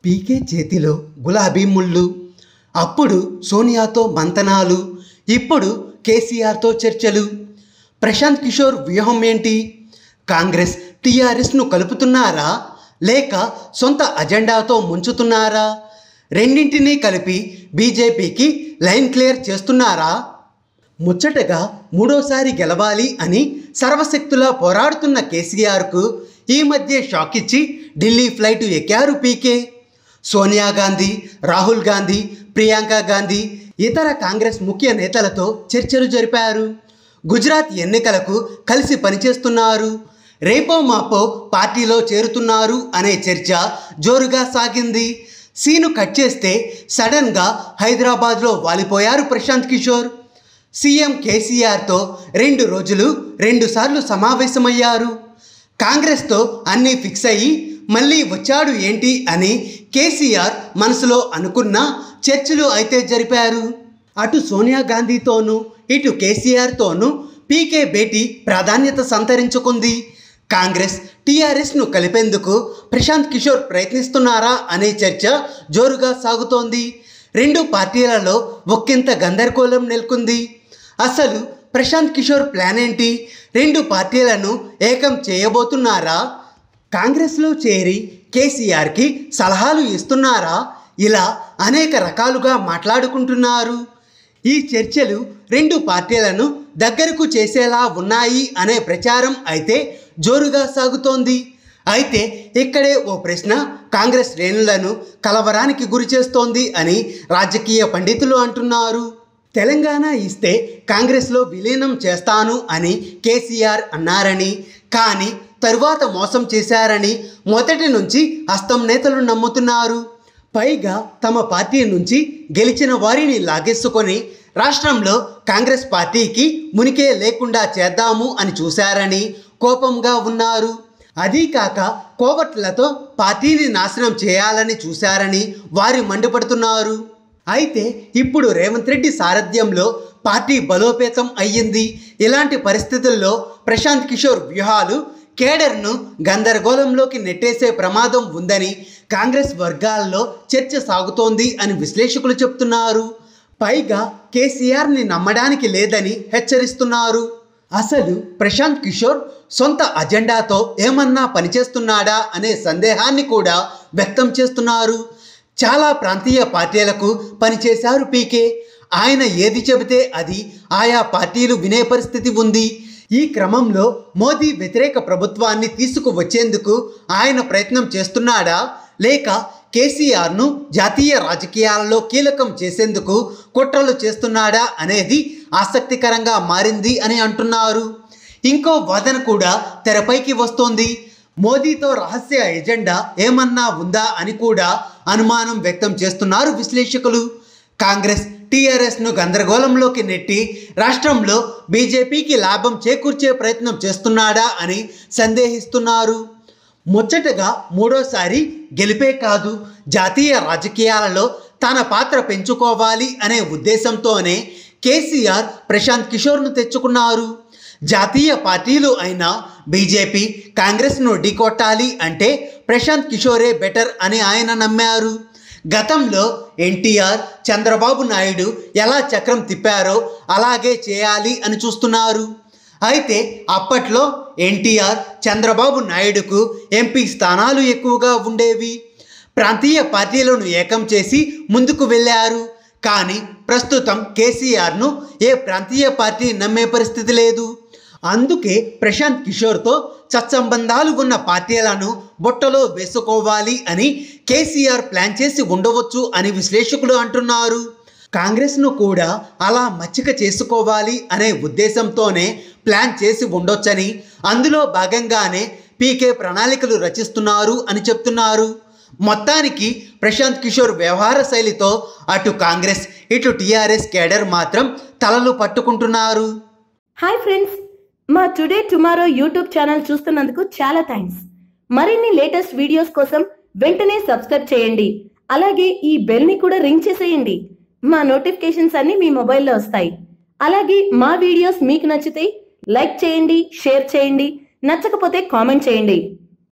పీకే చేతిలో గులాబీ ముళ్ళు. అప్పుడు సోనియాతో మంతనాలు, ఇప్పుడు కేసీఆర్తో చర్చలు. ప్రశాంత్ కిషోర్ వ్యూహం ఏంటి? కాంగ్రెస్ టీఆర్ఎస్ను కలుపుతున్నారా, లేక సొంత అజెండాతో ముంచుతున్నారా? రెండింటినీ కలిపి బీజేపీకి లైన్ క్లియర్ చేస్తున్నారా? ముచ్చటగా మూడోసారి గెలవాలి అని సర్వశక్తులా పోరాడుతున్న కేసీఆర్కు ఈ మధ్య షాక్ ఇచ్చి ఢిల్లీ ఫ్లైట్ ఎక్కారు పీకే. సోనియా గాంధీ, రాహుల్ గాంధీ, ప్రియాంక గాంధీ, ఇతర కాంగ్రెస్ ముఖ్య నేతలతో చర్చలు జరిపారు. గుజరాత్ ఎన్నికలకు కలిసి పనిచేస్తున్నారు, రేపో మాపో పార్టీలో చేరుతున్నారు అనే చర్చ జోరుగా సాగింది. సీను కట్ చేస్తే సడన్గా హైదరాబాద్లో వాలిపోయారు ప్రశాంత్ కిషోర్. సీఎం కేసీఆర్తో 2 రోజులు 2 సార్లు సమావేశమయ్యారు. కాంగ్రెస్తో అన్నీ ఫిక్స్ అయ్యి మళ్ళీ వచ్చాడు ఏంటి అని కేసీఆర్ మనసులో అనుకున్న చర్చలు అయితే జరిపారు. అటు సోనియా గాంధీతోనూ ఇటు కేసీఆర్తోనూ పీకే భేటీ ప్రాధాన్యత సంతరించుకుంది. కాంగ్రెస్ టీఆర్ఎస్ను కలిపేందుకు ప్రశాంత్ కిషోర్ ప్రయత్నిస్తున్నారా అనే చర్చ జోరుగా సాగుతోంది. 2 పార్టీలలో ఒక్కింత గందరగోళం నెలకొంది. అసలు ప్రశాంత్ కిషోర్ ప్లాన్ ఏంటి? 2 పార్టీలను ఏకం చేయబోతున్నారా? కాంగ్రెస్లో చేరి కేసీఆర్కి సలహాలు ఇస్తున్నారా? ఇలా అనేక రకాలుగా మాట్లాడుకుంటున్నారు. ఈ చర్చలు 2 పార్టీలను దగ్గరకు చేసేలా ఉన్నాయి అనే ప్రచారం అయితే జోరుగా సాగుతోంది. అయితే ఇక్కడే ఓ ప్రశ్న కాంగ్రెస్ శ్రేణులను కలవరానికి గురిచేస్తోంది అని రాజకీయ పండితులు అంటున్నారు. తెలంగాణ ఇస్తే కాంగ్రెస్లో విలీనం చేస్తాను అని కేసీఆర్ అన్నారని, కానీ తరువాత మోసం చేశారని మొదటి నుంచి హస్తం నేతలు నమ్ముతున్నారు. పైగా తమ పార్టీ నుంచి గెలిచిన వారిని లాగేసుకొని రాష్ట్రంలో కాంగ్రెస్ పార్టీకి మునికే లేకుండా చేద్దాము అని చూశారని కోపంగా ఉన్నారు. అదీ కాక కోవట్లతో పార్టీని నాశనం చేయాలని చూశారని వారి మండిపడుతున్నారు. అయితే ఇప్పుడు రేవంత్ రెడ్డి సారథ్యంలో పార్టీ బలోపేతం అయ్యింది. ఇలాంటి పరిస్థితుల్లో ప్రశాంత్ కిషోర్ వ్యూహాలు కేడర్ను గందరగోళంలోకి నెట్టేసే ప్రమాదం ఉందని కాంగ్రెస్ వర్గాల్లో చర్చ సాగుతోంది అని విశ్లేషకులు చెప్తున్నారు. పైగా కేసీఆర్ని నమ్మడానికి లేదని హెచ్చరిస్తున్నారు. అసలు ప్రశాంత్ కిషోర్ సొంత అజెండాతో ఏమన్నా పనిచేస్తున్నాడా అనే సందేహాన్ని కూడా వ్యక్తం చేస్తున్నారు. చాలా ప్రాంతీయ పార్టీలకు పనిచేశారు పీకే. ఆయన ఏది చెబితే అది ఆయా పార్టీలు వినే పరిస్థితి ఉంది. ఈ క్రమంలో మోదీ వ్యతిరేక ప్రభుత్వాన్ని తీసుకువచ్చేందుకు ఆయన ప్రయత్నం చేస్తున్నాడా, లేక కేసీఆర్ను జాతీయ రాజకీయాలలో కీలకం చేసేందుకు కుట్రలు చేస్తున్నాడా అనేది ఆసక్తికరంగా మారింది అని అంటున్నారు. ఇంకో వాదన కూడా తెరపైకి వస్తోంది. మోదీతో రహస్య ఎజెండా ఏమన్నా ఉందా అని కూడా అనుమానం వ్యక్తం చేస్తున్నారు విశ్లేషకులు. కాంగ్రెస్ టీఆర్ఎస్ను గందరగోళంలోకి నెట్టి రాష్ట్రంలో బీజేపీకి లాభం చేకూర్చే ప్రయత్నం చేస్తున్నాడా అని సందేహిస్తున్నారు. ముచ్చటగా మూడోసారి గెలిపే కాదు, జాతీయ రాజకీయాలలో తన పాత్ర పెంచుకోవాలి అనే ఉద్దేశంతోనే కేసీఆర్ ప్రశాంత్ కిషోర్ను తెచ్చుకున్నారు. జాతీయ పార్టీలు అయిన బీజేపీ కాంగ్రెస్ను ఢీకొట్టాలి అంటే ప్రశాంత్ కిషోరే బెటర్ అని ఆయన నమ్మారు. గతంలో ఎన్టీఆర్, చంద్రబాబు నాయుడు ఎలా చక్రం తిప్పారో అలాగే చేయాలి అని చూస్తున్నారు. అయితే అప్పట్లో ఎన్టీఆర్, చంద్రబాబు నాయుడుకు ఎంపీ స్థానాలు ఎక్కువగా ఉండేవి. ప్రాంతీయ పార్టీలను ఏకం చేసి ముందుకు వెళ్ళారు. కానీ ప్రస్తుతం కేసీఆర్ను ఏ ప్రాంతీయ పార్టీ నమ్మే పరిస్థితి లేదు. అందుకే ప్రశాంత్ కిషోర్తో సత్సంబంధాలు ఉన్న పార్టీలను బొట్టలో వేసుకోవాలి అని కేసీఆర్ ప్లాన్ చేసి ఉండవచ్చు అని విశ్లేషకులు అంటున్నారు. కాంగ్రెస్ను కూడా అలా మచ్చిక చేసుకోవాలి అనే ఉద్దేశంతోనే ప్లాన్ చేసి ఉండొచ్చని, అందులో భాగంగానే పీకే ప్రణాళికలు రచిస్తున్నారు అని చెప్తున్నారు. మొత్తానికి ప్రశాంత్ కిషోర్ వ్యవహార శైలితో అటు కాంగ్రెస్ ఇటు టీఆర్ఎస్ కేడర్ మాత్రం తలలు పట్టుకుంటున్నారు. హాయ్ ఫ్రెండ్స్, మా టుడే టుమారో యూట్యూబ్ ఛానల్ చూస్తున్నందుకు చాలా థ్యాంక్స్. మరిన్ని లేటెస్ట్ వీడియోస్ కోసం వెంటనే సబ్స్క్రైబ్ చేయండి. అలాగే ఈ బెల్ ని కూడా రింగ్ చేసేయండి. మా నోటిఫికేషన్స్ అన్ని మీ మొబైల్లో వస్తాయి. అలాగే మా వీడియోస్ మీకు నచ్చితే లైక్ చేయండి, షేర్ చేయండి, నచ్చకపోతే కామెంట్ చేయండి.